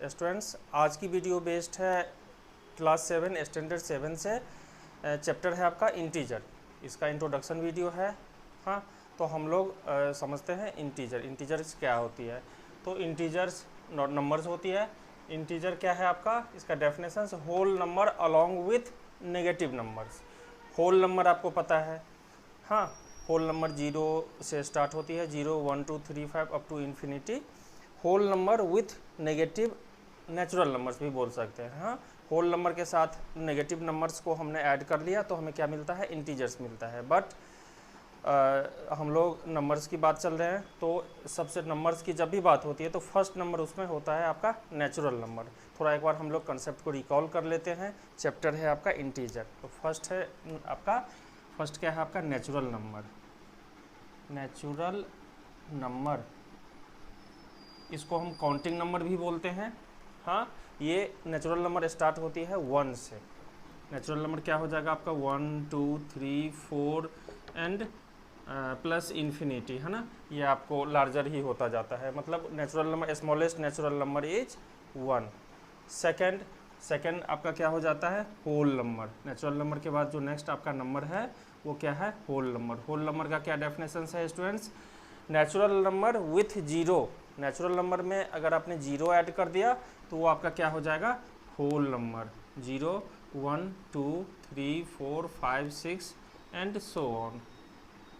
Students, आज की video based है क्लास 7 स्टैंडर्ड 7 से। चैप्टर है आपका इंटीजर। इसका इंट्रोडक्शन वीडियो है। हाँ, तो हम लोग समझते हैं इंटीजर्स क्या होती है। तो इंटीजर्स नॉट नंबर्स होती है। इंटीजर क्या है आपका, इसका definition whole number along with negative numbers. Whole number आपको पता है, हाँ, होल नंबर 0 से स्टार्ट होती है, 0 1 2 3 5 up to infinity. Whole number with negative natural numbers भी बोल सकते हैं। हाँ, होल नंबर के साथ नेगेटिव नंबर्स को हमने ऐड कर लिया तो हमें क्या मिलता है, इंटीजर्स मिलता है। बट हम लोग नंबर्स की बात चल रहे हैं, तो सबसे नंबर्स की जब भी बात होती है तो फर्स्ट नंबर उसमें होता है आपका नेचुरल नंबर। थोड़ा एक बार हम लोग कंसेप्ट को रिकॉल कर लेते हैं। चैप्टर है आपका इंटीजर। तो फर्स्ट क्या है आपका नेचुरल नंबर। नेचुरल नंबर, इसको हम काउंटिंग नंबर भी बोलते हैं। हाँ, ये नेचुरल नंबर स्टार्ट होती है 1 से। नेचुरल नंबर क्या हो जाएगा आपका 1 2 3 4 एंड प्लस इन्फिनिटी, है ना। ये आपको लार्जर ही होता जाता है, मतलब natural number smallest natural number is 1। Second आपका क्या हो जाता है, होल नंबर। नेचुरल नंबर के बाद जो नेक्स्ट आपका नंबर है वो क्या है, होल नंबर। होल नंबर का क्या डेफिनेशन है students, natural number with zero. Natural number में अगर आपने जीरो ऐड कर दिया तो वो आपका क्या हो जाएगा, whole number. 0 1 2 3 4 5 6 and so on.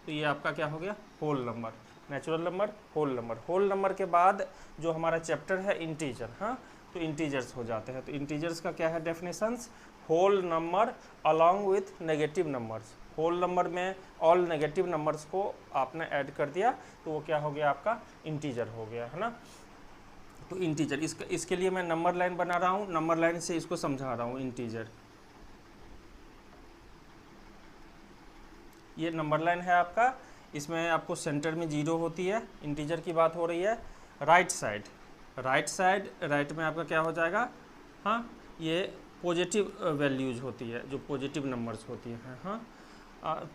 तो ये आपका क्या हो गया, whole number. Natural number, whole number. Whole number के बाद जो हमारा चैप्टर है इंटीजर, हाँ, तो इंटीजर्स हो जाते हैं। तो इंटीजर्स का क्या है definitions, whole number along with negative numbers. Whole number में ऑल नेगेटिव नंबर्स को आपने ऐड कर दिया तो वो क्या हो गया, आपका इंटीजर हो गया, है ना। तो इंटीजर, इसके लिए मैं नंबर लाइन बना रहा हूँ, नंबर लाइन से इसको समझा रहा हूँ। इंटीजर, ये नंबर लाइन है आपका। इसमें आपको सेंटर में 0 होती है। इंटीजर की बात हो रही है। राइट साइड राइट में आपका क्या हो जाएगा, हाँ, ये पॉजिटिव वैल्यूज होती है, जो पॉजिटिव नंबर्स होती हैं। हाँ,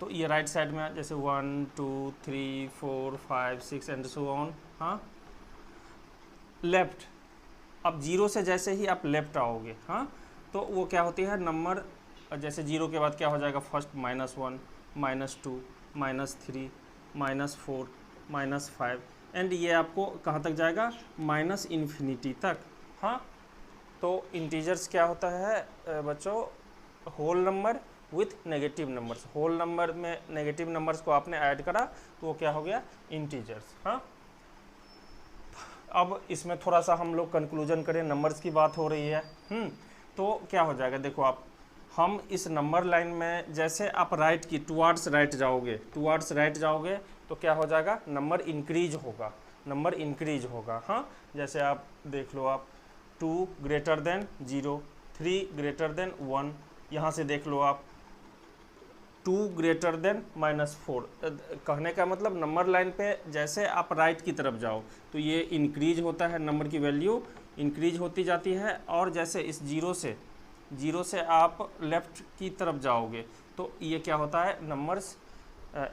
तो ये राइट साइड में जैसे 1 2 3 4 5 6 एंड सो ऑन। हाँ, लेफ्ट, अब 0 से जैसे ही आप लेफ्ट आओगे, हाँ, तो वो क्या होती है नंबर, जैसे 0 के बाद क्या हो जाएगा, फर्स्ट -1 -2 -3 -4 -5 एंड ये आपको कहाँ तक जाएगा, माइनस इन्फिनिटी तक। हाँ, तो इंटीजर्स क्या होता है बच्चों, whole number with negative numbers. Whole number में नेगेटिव नंबर्स को आपने ऐड करा तो वो क्या हो गया, इंटीजर्स। हाँ, अब इसमें थोड़ा सा हम लोग कंक्लूजन करें, नंबर्स की बात हो रही है। तो क्या हो जाएगा, देखो आप, हम इस नंबर लाइन में जैसे आप राइट की टुवार्ड्स राइट जाओगे तो क्या हो जाएगा, नंबर इंक्रीज होगा। हाँ, जैसे आप देख लो, आप 2 ग्रेटर देन 0, 3 ग्रेटर देन 1, यहाँ से देख लो आप 2 ग्रेटर देन -4। कहने का मतलब नंबर लाइन पे जैसे आप राइट की तरफ जाओ तो ये इंक्रीज होता है, नंबर की वैल्यू इंक्रीज होती जाती है। और जैसे इस 0 से आप लेफ़्ट की तरफ जाओगे तो ये क्या होता है, नंबर्स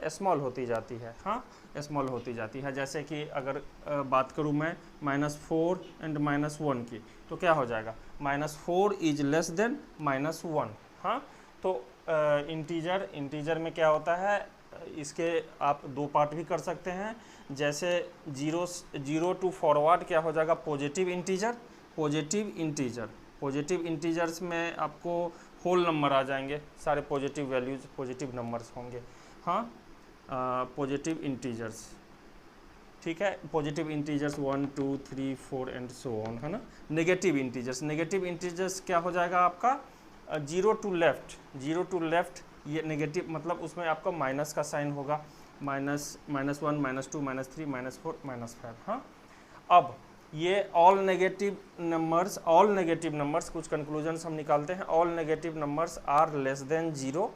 स्मॉल होती जाती है। हाँ, स्मॉल होती जाती है। जैसे कि अगर बात करूँ मैं -4 एंड -1 की, तो क्या हो जाएगा, -4 इज लेस देन -1। हाँ, तो इंटीजर में क्या होता है, इसके आप 2 पार्ट भी कर सकते हैं। जैसे 0 टू फॉरवर्ड क्या हो जाएगा, पॉजिटिव इंटीजर्स में आपको होल नंबर आ जाएंगे, सारे पॉजिटिव वैल्यूज पॉजिटिव नंबर्स होंगे। हाँ, पॉजिटिव इंटीजर्स, ठीक है, positive integers 1 2 3 4 and so on, है ना। नेगेटिव इंटीजर्स क्या हो जाएगा आपका, 0 टू लेफ्ट, ये नेगेटिव मतलब उसमें आपका माइनस का साइन होगा, -1 -2 -3 -4 -5। हाँ, अब ये ऑल नेगेटिव नंबर्स कुछ कंक्लूजन्स हम निकालते हैं। All negative numbers are less than 0,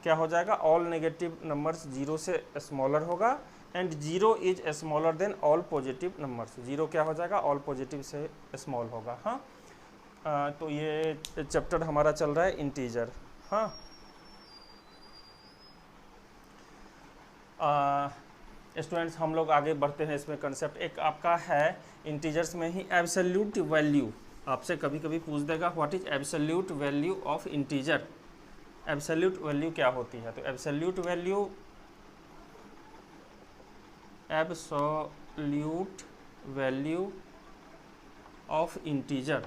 क्या हो जाएगा, ऑल नेगेटिव नंबर्स 0 से स्मॉलर होगा and 0 is smaller than all positive numbers. 0 क्या हो जाएगा, ऑल पॉजिटिव से स्मॉल होगा। हाँ, तो ये चैप्टर हमारा चल रहा है इंटीजर। हाँ, स्टूडेंट्स हम लोग आगे बढ़ते हैं इसमें कंसेप्ट। एक आपका है इंटीजर्स में ही एब्सोल्यूट वैल्यू, आपसे कभी कभी पूछ देगा what is absolute value of integer. Absolute value क्या होती है? तो absolute value of integer,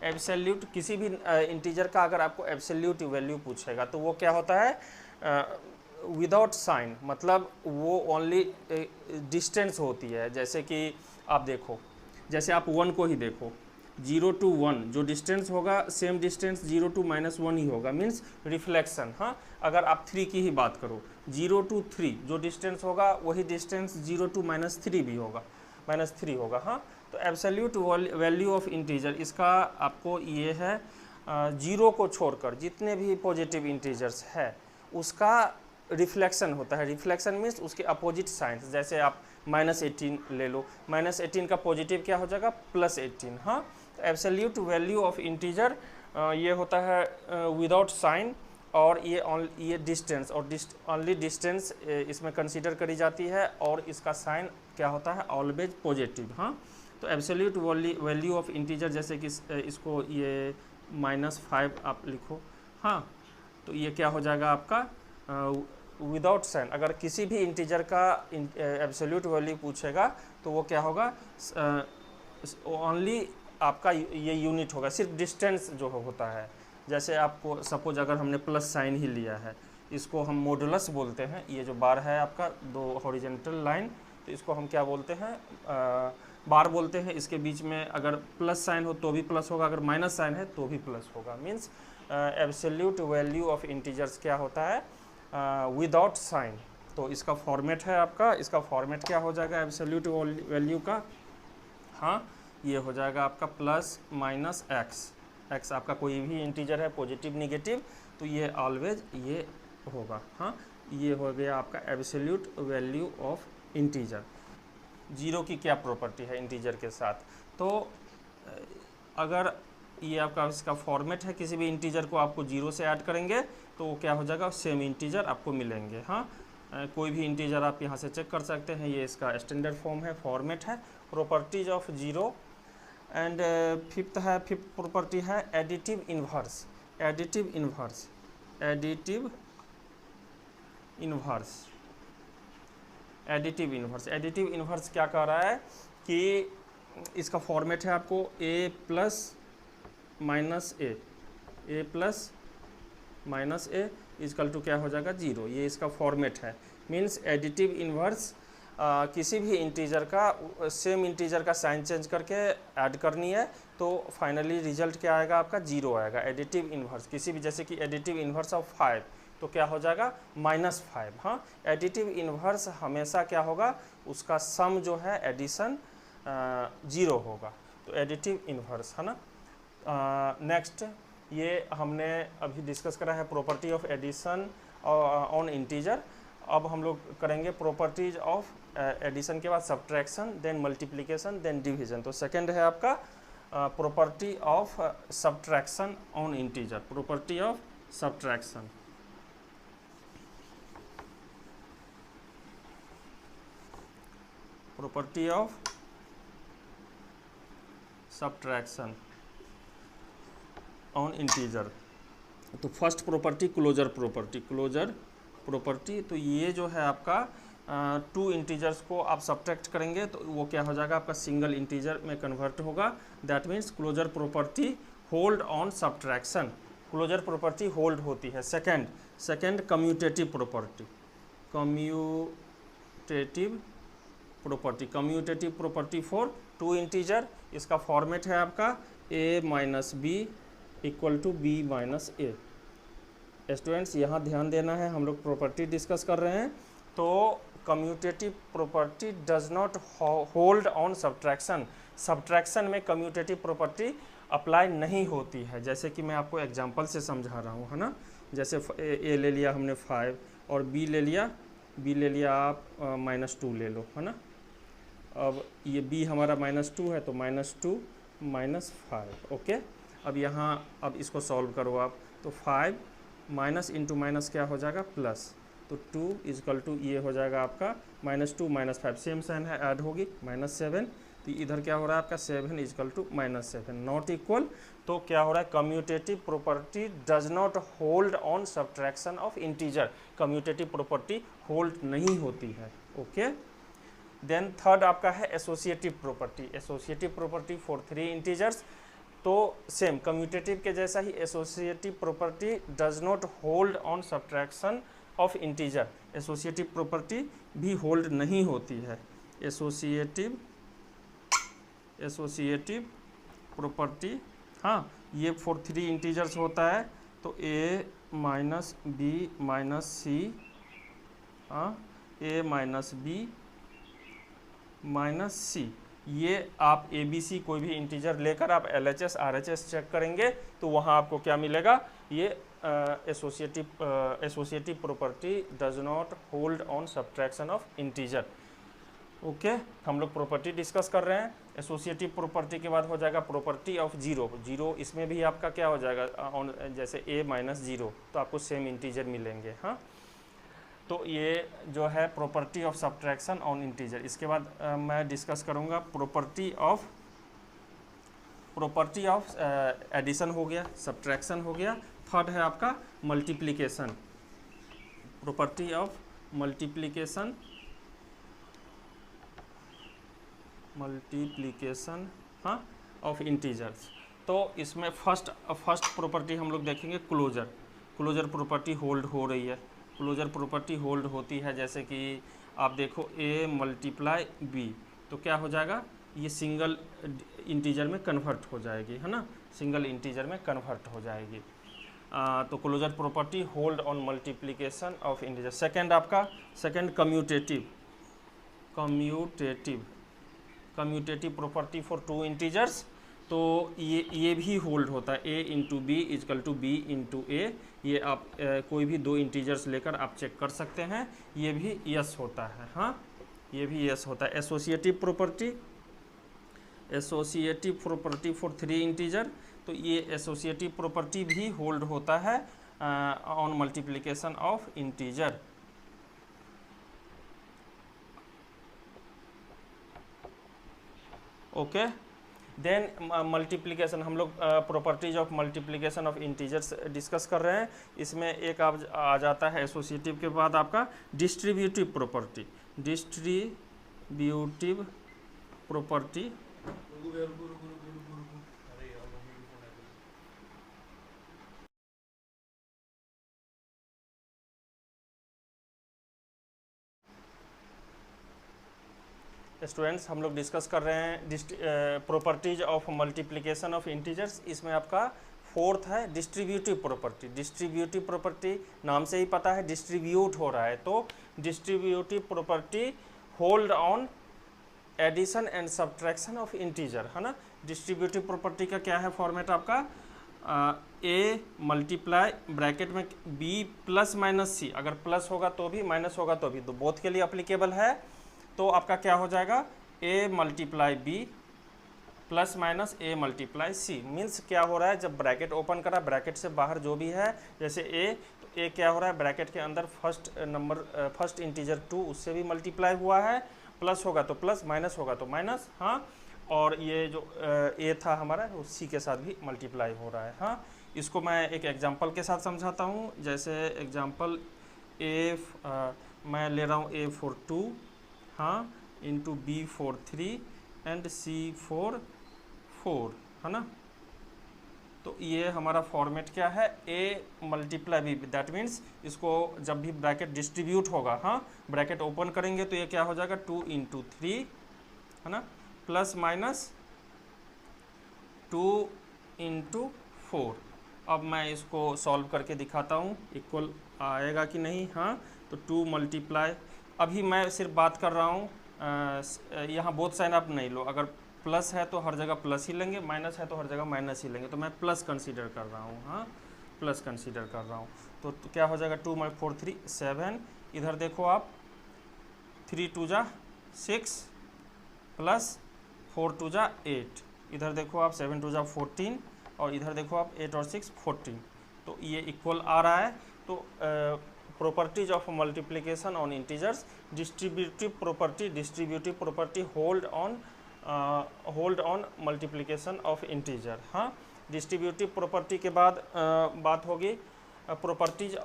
absolute किसी भी इंटीजर का अगर आपको एब्सोल्यूट वैल्यू पूछेगा तो वो क्या होता है? विदाउट साइन, मतलब वो ओनली डिस्टेंस होती है। जैसे कि आप देखो, जैसे आप 1 को ही देखो, 0 to 1 जो डिस्टेंस होगा सेम डिस्टेंस 0 to -1 ही होगा, मीन्स रिफ्लेक्शन। हाँ, अगर आप 3 की ही बात करो, 0 to 3 जो डिस्टेंस होगा वही डिस्टेंस 0 to -3 भी होगा, -3 होगा। हाँ, तो एब्सोल्यूट वैल्यू ऑफ इंटीजर इसका आपको ये है, 0 को छोड़कर जितने भी पॉजिटिव इंटीजर्स है उसका रिफ्लेक्शन होता है। रिफ्लेक्शन मीन्स उसके अपोजिट साइंस। जैसे आप -18 ले लो, -18 का पॉजिटिव क्या हो जाएगा? +18। हाँ, तो एब्सोल्यूट वैल्यू ऑफ इंटीजर ये होता है विदाउट साइन, और ये डिस्टेंस और ओनली डिस्टेंस इसमें कंसीडर करी जाती है, और इसका साइन क्या होता है? Always positive. हाँ, तो एब्सोल्यूट वैल्यू ऑफ इंटीजर, जैसे कि इसको ये -5 आप लिखो। हाँ, तो ये क्या हो जाएगा आपका? Without sign. अगर किसी भी इंटीजर का एब्सोल्यूट वैल्यू पूछेगा तो वो क्या होगा? ओनली आपका ये यूनिट होगा, सिर्फ डिस्टेंस जो होता है। जैसे आपको सपोज अगर हमने प्लस साइन ही लिया है, इसको हम मॉडुलस बोलते हैं। ये जो बार है आपका 2 हॉरिजॉन्टल लाइन, तो इसको हम क्या बोलते हैं? बार बोलते हैं। इसके बीच में अगर प्लस साइन हो तो भी प्लस होगा, अगर माइनस साइन है तो भी प्लस होगा। Means absolute value of integers क्या होता है? Without sign. तो इसका फॉर्मेट है आपका, इसका फॉर्मेट क्या हो जाएगा एब्सोल्यूट वैल्यू का? हाँ, ये हो जाएगा आपका +-x। x आपका कोई भी इंटीजर है, पॉजिटिव निगेटिव, तो ये ऑलवेज ये होगा। हाँ, ये हो गया आपका absolute value of integer. Zero की क्या प्रॉपर्टी है इंटीजर के साथ? तो अगर ये आपका इसका फॉर्मेट है, किसी भी इंटीजर को आपको 0 से ऐड करेंगे तो वो क्या हो जाएगा? सेम इंटीजर आपको मिलेंगे। हाँ, कोई भी इंटीजर आप यहाँ से चेक कर सकते हैं। ये इसका स्टैंडर्ड फॉर्म है, फॉर्मेट है। Properties of zero. And fifth property है एडिटिव इन्वर्स। एडिटिव इन्वर्स क्या कह रहा है कि इसका फॉर्मेट है आपको a + -a इजकल टू क्या हो जाएगा? 0। ये इसका फॉर्मेट है। मीन्स एडिटिव इन्वर्स किसी भी इंटीजर का सेम इंटीजर का साइन चेंज करके ऐड करनी है तो फाइनली रिजल्ट क्या आएगा? आपका 0 आएगा। एडिटिव इन्वर्स किसी भी, जैसे कि एडिटिव इन्वर्स ऑफ 5 तो क्या हो जाएगा? -5। हाँ, एडिटिव इन्वर्स हमेशा क्या होगा? उसका सम जो है एडिशन 0 होगा। तो एडिटिव इन्वर्स है ना। नेक्स्ट ये हमने अभी डिस्कस करा है property of addition on integer. अब हम लोग करेंगे प्रॉपर्टीज ऑफ एडिशन के बाद subtraction, then multiplication, then division. तो सेकंड है आपका property of subtraction on integer. Property of subtraction, property of subtraction on integer. तो फर्स्ट प्रॉपर्टी क्लोजर प्रॉपर्टी। तो ये जो है आपका 2 इंटीजर्स को आप सब्ट्रैक्ट करेंगे तो वो क्या हो जाएगा? आपका सिंगल इंटीजर में कन्वर्ट होगा। That means closure property hold on subtraction. Closure property hold होती है। Second commutative property for 2 integer. इसका फॉर्मेट है आपका a - b = b - a। Students यहाँ ध्यान देना है, हम लोग प्रॉपर्टी डिस्कस कर रहे हैं। तो commutative property does not hold on subtraction. Subtraction में कम्यूटेटिव प्रॉपर्टी अप्लाई नहीं होती है। जैसे कि मैं आपको एग्जांपल से समझा रहा हूँ, है ना। जैसे a ले लिया हमने 5 और b ले लिया आप -2 ले लो, है ना। अब ये b हमारा -2 है तो -2 - 5। ओके, अब यहाँ अब इसको सॉल्व करो आप। तो 5 माइनस इंटू माइनस क्या हो जाएगा? प्लस। तो 2 इजकल टू ये हो जाएगा आपका -2 -5, सेम साइन है, ऐड होगी -7, तो इधर क्या हो रहा है आपका 7 इजकल टू -7, नॉट इक्वल। तो क्या हो रहा है, commutative property does not hold on subtraction of integer, commutative property hold नहीं होती है। ओके, देन थर्ड आपका है associative property. Associative property for 3 integers, तो सेम कम्यूटेटिव के जैसा ही associative property does not hold on subtraction of integer, associative property भी होल्ड नहीं होती है। एसोसिएटिव प्रॉपर्टी, हाँ, ये फॉर 3 इंटीजर्स होता है, तो a माइनस बी माइनस सी, हाँ, a माइनस बी माइनस सी, ये आप ए बी सी कोई भी इंटीजर लेकर आप LHS RHS चेक करेंगे तो वहाँ आपको क्या मिलेगा, ये associative property does not hold on subtraction of integer. Okay, हम लोग प्रॉपर्टी डिस्कस कर रहे हैं। एसोसिएटिव प्रॉपर्टी के बाद हो जाएगा प्रॉपर्टी ऑफ जीरो। जीरो इसमें भी आपका क्या हो जाएगा, ऑन जैसे a माइनस जीरो, तो आपको सेम इंटीजर मिलेंगे। हाँ, तो ये जो है property of subtraction on integer. इसके बाद मैं डिस्कस करूँगा प्रॉपर्टी ऑफ एडिशन हो गया, सब्ट्रैक्शन हो गया। थर्ड है आपका मल्टीप्लिकेशन, प्रॉपर्टी ऑफ मल्टीप्लिकेशन हाँ ऑफ इंटीजर्स। तो इसमें फर्स्ट प्रॉपर्टी हम लोग देखेंगे क्लोजर प्रॉपर्टी होल्ड हो रही है। क्लोजर प्रॉपर्टी होल्ड होती है, जैसे कि आप देखो a मल्टीप्लाई b, तो क्या हो जाएगा, ये सिंगल इंटीजर में कन्वर्ट हो जाएगी, है ना, सिंगल इंटीजर में कन्वर्ट हो जाएगी। तो closure property hold on multiplication of integer. Second आपका कम्यूटेटिव प्रॉपर्टी फॉर 2 इंटीजर्स, तो ये भी होल्ड होता है, a into B equal to B into A. ये आप कोई भी 2 इंटीजर्स लेकर आप चेक कर सकते हैं, ये भी यस होता है। हाँ, ये भी यस होता है। एसोसिएटिव प्रॉपर्टी फॉर 3 इंटीजर, तो ये एसोसिएटिव प्रॉपर्टी भी होल्ड होता है on multiplication of integer. Okay, then multiplication, हम लोग properties of multiplication of integers discuss कर रहे हैं। इसमें एक आ जाता है एसोसिएटिव के बाद आपका डिस्ट्रीब्यूटिव प्रॉपर्टी। स्टूडेंट्स, हम लोग डिस्कस कर रहे हैं properties of multiplication of integers. इसमें आपका फोर्थ है डिस्ट्रीब्यूटिव प्रॉपर्टी। डिस्ट्रीब्यूटिव प्रॉपर्टी नाम से ही पता है, डिस्ट्रीब्यूट हो रहा है, तो distributive property hold on addition and subtraction of integer, है ना। डिस्ट्रीब्यूटिव प्रॉपर्टी का क्या है फॉर्मेट आपका, a मल्टीप्लाई ब्रैकेट में b प्लस माइनस सी, अगर प्लस होगा तो भी माइनस होगा तो भी, तो बोथ के लिए अप्लीकेबल है। तो आपका क्या हो जाएगा, a multiply b plus minus a multiply c। Means क्या हो रहा है, जब ब्रैकेट ओपन करा, ब्रैकेट से बाहर जो भी है, जैसे a, तो a क्या हो रहा है, ब्रैकेट के अंदर फर्स्ट इंटीजर 2 उससे भी मल्टीप्लाई हुआ है, प्लस होगा तो प्लस, माइनस होगा तो माइनस। हाँ, और ये जो a था हमारा, वो c के साथ भी मल्टीप्लाई हो रहा है। हाँ, इसको मैं एक एग्जांपल के साथ समझाता हूँ। जैसे एग्जांपल मैं ले रहा हूँ a फॉर 2, हाँ, into b for 3 and c for 4, है ना। तो ये हमारा फॉर्मेट क्या है, a multiply b, that means इसको जब भी ब्रैकेट डिस्ट्रीब्यूट होगा, हाँ, ब्रैकेट ओपन करेंगे तो ये क्या हो जाएगा, 2 इंटू 3, है ना, प्लस माइनस 2 इंटू 4। अब मैं इसको सॉल्व करके दिखाता हूँ, इक्वल आएगा कि नहीं। हाँ, तो 2 मल्टीप्लाई, अभी मैं सिर्फ बात कर रहा हूँ, यहाँ बोथ साइन आप नहीं लो, अगर प्लस है तो हर जगह प्लस ही लेंगे, माइनस है तो हर जगह माइनस ही लेंगे, तो मैं प्लस कंसीडर कर रहा हूँ। हाँ, प्लस कंसीडर कर रहा हूँ, तो क्या हो जाएगा, 2 4 3 7, इधर देखो आप 3 2 जा 6 प्लस 4 2 जा 8, इधर देखो आप 7 2 जा 14, और इधर देखो आप 8 और 6 14, तो ये इक्वल आ रहा है। तो properties of multiplication on integers, distributive property hold on multiplication of integer। हाँ, डिस्ट्रीब्यूटिव प्रॉपर्टी के बाद बात होगी प्रॉपर्टीज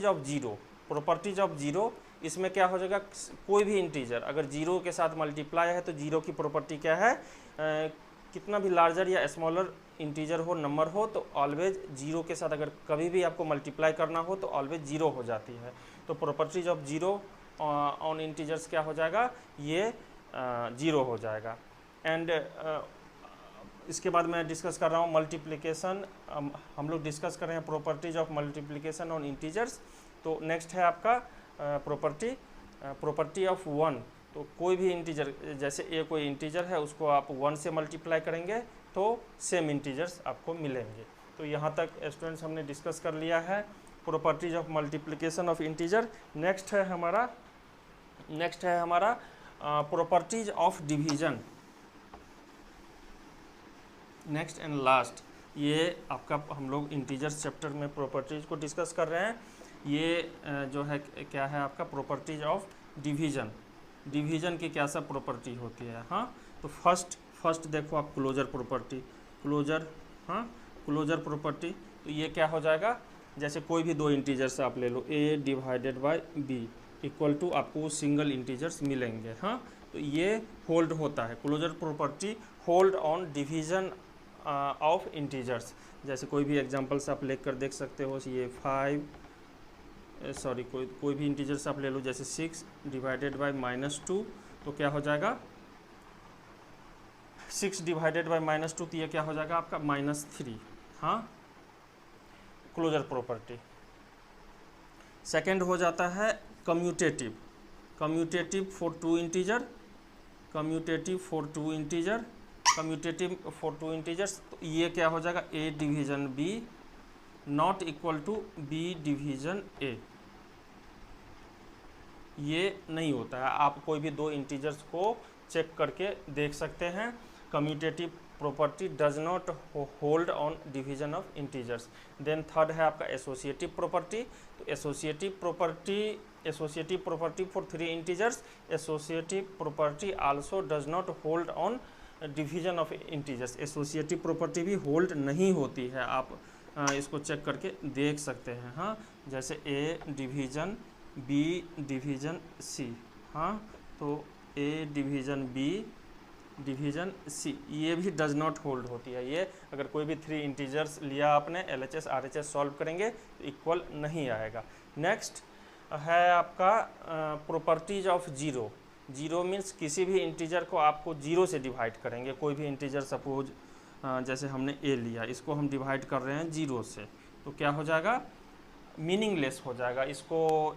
ऑफ जीरो। इसमें क्या हो जाएगा, कोई भी इंटीजर अगर जीरो के साथ मल्टीप्लाई है तो जीरो की प्रॉपर्टी क्या है, कितना भी लार्जर या स्मॉलर इंटीजर हो, नंबर हो, तो ऑलवेज जीरो के साथ अगर कभी भी आपको मल्टीप्लाई करना हो तो ऑलवेज जीरो हो जाती है। तो properties of zero on integers क्या हो जाएगा, ये जीरो हो जाएगा। एंड इसके बाद मैं डिस्कस कर रहा हूँ मल्टीप्लिकेशन। हम लोग डिस्कस कर रहे हैं properties of multiplication on integers. तो नेक्स्ट है आपका प्रॉपर्टी ऑफ वन। तो कोई भी इंटीजर, जैसे ए कोई इंटीजर है, उसको आप वन से मल्टीप्लाई करेंगे तो सेम इंटीजर्स आपको मिलेंगे। तो यहाँ तक स्टूडेंट्स हमने डिस्कस कर लिया है properties of multiplication of integer. Next है हमारा properties of division. Next and last, ये आपका हम लोग इंटीजर्स चैप्टर में प्रॉपर्टीज को डिस्कस कर रहे हैं। ये जो है क्या है आपका प्रॉपर्टीज ऑफ डिवीजन। डिवीजन की क्या सब प्रॉपर्टी होती है। हाँ, तो फर्स्ट देखो आप क्लोजर प्रॉपर्टी, क्लोजर प्रॉपर्टी। तो ये क्या हो जाएगा, जैसे कोई भी दो इंटीजर्स आप ले लो, a divided by b equal to आपको सिंगल इंटीजर्स मिलेंगे। हाँ, तो ये होल्ड होता है, closure property hold on division of integers. जैसे कोई भी एग्जांपल्स आप लेकर देख सकते हो, ये कोई भी इंटीजर्स आप ले लो, जैसे 6 डिवाइडेड बाय -2, तो क्या हो जाएगा 6 डिवाइडेड बाय -2, तो ये क्या हो जाएगा आपका -3। हाँ, क्लोजर प्रॉपर्टी। सेकंड हो जाता है कम्यूटेटिव फॉर टू इंटीजर्स। तो ये क्या हो जाएगा, a division b not equal to b division a। ये नहीं होता है, आप कोई भी दो इंटीजर्स को चेक करके देख सकते हैं। Commutative property does not hold on division of integers. Then third है आपका एसोसिएटिव प्रॉपर्टी। तो associative property for 3 integers, associative property also does not hold on division of integers. Associative property भी hold नहीं होती है, आप इसको चेक करके देख सकते हैं। हाँ, जैसे a division b division c। हाँ, तो a division b division c ये भी डज नॉट होल्ड होती है। ये अगर कोई भी 3 इंटीजर्स लिया आपने, LHS RHS सॉल्व करेंगे तो इक्वल नहीं आएगा। नेक्स्ट है आपका प्रॉपर्टीज ऑफ जीरो मीन्स किसी भी इंटीजर को आपको जीरो से डिवाइड करेंगे। कोई भी इंटीजर सपोज जैसे हमने a लिया, इसको हम डिवाइड कर रहे हैं जीरो से, तो क्या हो जाएगा, मीनिंगलेस हो जाएगा। इसको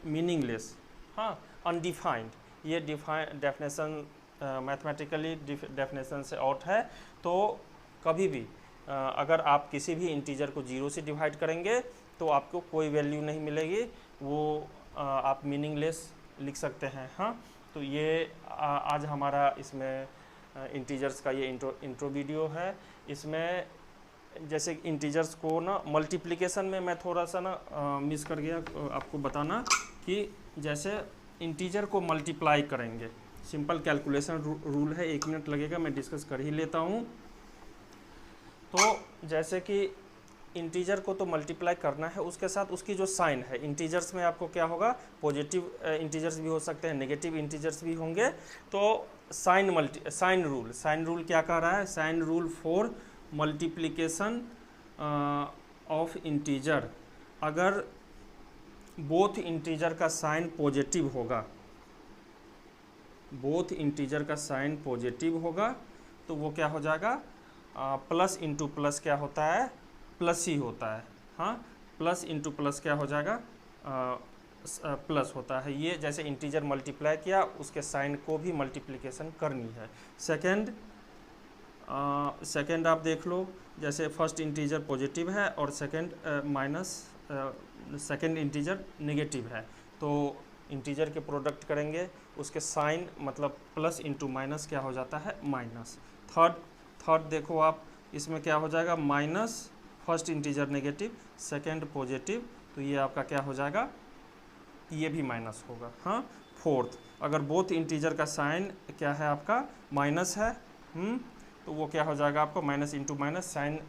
मीनिंगलेस, हाँ, अनडिफाइंड। ये डेफिनेशन मैथमेटिकली डेफिनेशन से आउट है। तो कभी भी अगर आप किसी भी इंटीजर को जीरो से डिवाइड करेंगे तो आपको कोई वैल्यू नहीं मिलेगी, वो आप मीनिंगलेस लिख सकते हैं। हाँ, तो ये आज हमारा इसमें इंटीजर्स का ये इंट्रो वीडियो है। इसमें जैसे इंटीजर्स को ना मल्टीप्लिकेशन में मैं थोड़ा सा ना मिस कर गया आपको बताना, कि जैसे इंटीजर को मल्टीप्लाई करेंगे, सिंपल कैलकुलेशन रूल है, 1 मिनट लगेगा, मैं डिस्कस कर ही लेता हूँ। तो जैसे कि इंटीजर को तो मल्टीप्लाई करना है, उसके साथ उसकी जो साइन है, इंटीजर्स में आपको क्या होगा, पॉजिटिव इंटीजर्स भी हो सकते हैं, नेगेटिव इंटीजर्स भी होंगे। तो साइन रूल क्या कह रहा है, sign rule for multiplication of integer. अगर बोथ इंटीजर का साइन पॉजिटिव होगा, तो वो क्या हो जाएगा, प्लस इंटू प्लस क्या होता है, प्लस ही होता है। हाँ, प्लस इंटू प्लस क्या हो जाएगा, प्लस होता है। ये जैसे इंटीजर मल्टीप्लाई किया, उसके साइन को भी मल्टीप्लिकेशन करनी है। सेकंड आप देख लो, जैसे फर्स्ट इंटीजर पॉजिटिव है और सेकंड इंटीजर नेगेटिव है, तो इंटीजर के प्रोडक्ट करेंगे, उसके साइन मतलब प्लस इंटू माइनस क्या हो जाता है, माइनस। थर्ड देखो आप, इसमें क्या हो जाएगा, minus first integer negative, second positive, तो ये आपका क्या हो जाएगा, ये भी माइनस होगा। हाँ, फोर्थ, अगर बोथ इंटीजर का साइन क्या है आपका माइनस है, तो वो क्या हो जाएगा आपको minus into minus, sign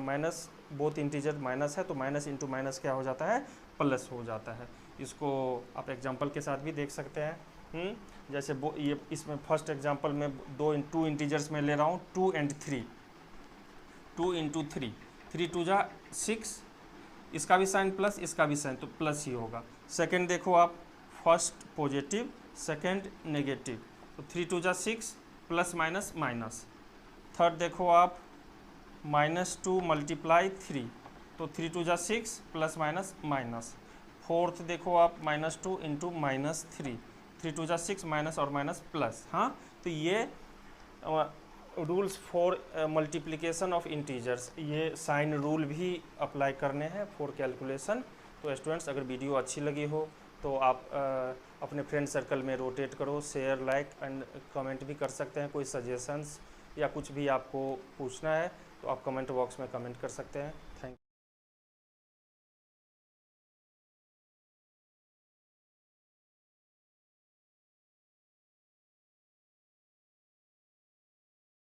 minus, both integer minus है तो माइनस इंटू माइनस क्या हो जाता है, प्लस हो जाता है। इसको आप एग्जांपल के साथ भी देख सकते हैं। जैसे ये इसमें फर्स्ट एग्जांपल में टू इंटीजर्स में ले रहा हूँ, 2 and 3, 2 into 3, 3 2 जा 6, इसका भी साइन प्लस, इसका भी साइन, तो प्लस ही होगा। सेकंड देखो आप, फर्स्ट पॉजिटिव सेकंड नेगेटिव, तो 3 2 जा 6, प्लस माइनस माइनस। थर्ड देखो आप, -2 मल्टीप्लाई 3, तो 3 2 जा 6, प्लस माइनस माइनस। फोर्थ देखो आप, -2 इंटू -3, 3 2 जा 6, माइनस और माइनस प्लस। हाँ, तो ये rules for multiplication of integers, ये साइन रूल भी अप्लाई करने हैं फॉर कैलकुलेशन। तो स्टूडेंट्स, अगर वीडियो अच्छी लगी हो तो आप अपने फ्रेंड सर्कल में रोटेट करो, शेयर, लाइक एंड कमेंट भी कर सकते हैं। कोई सजेशंस या कुछ भी आपको पूछना है तो आप कमेंट बॉक्स में कमेंट कर सकते हैं। Thank you.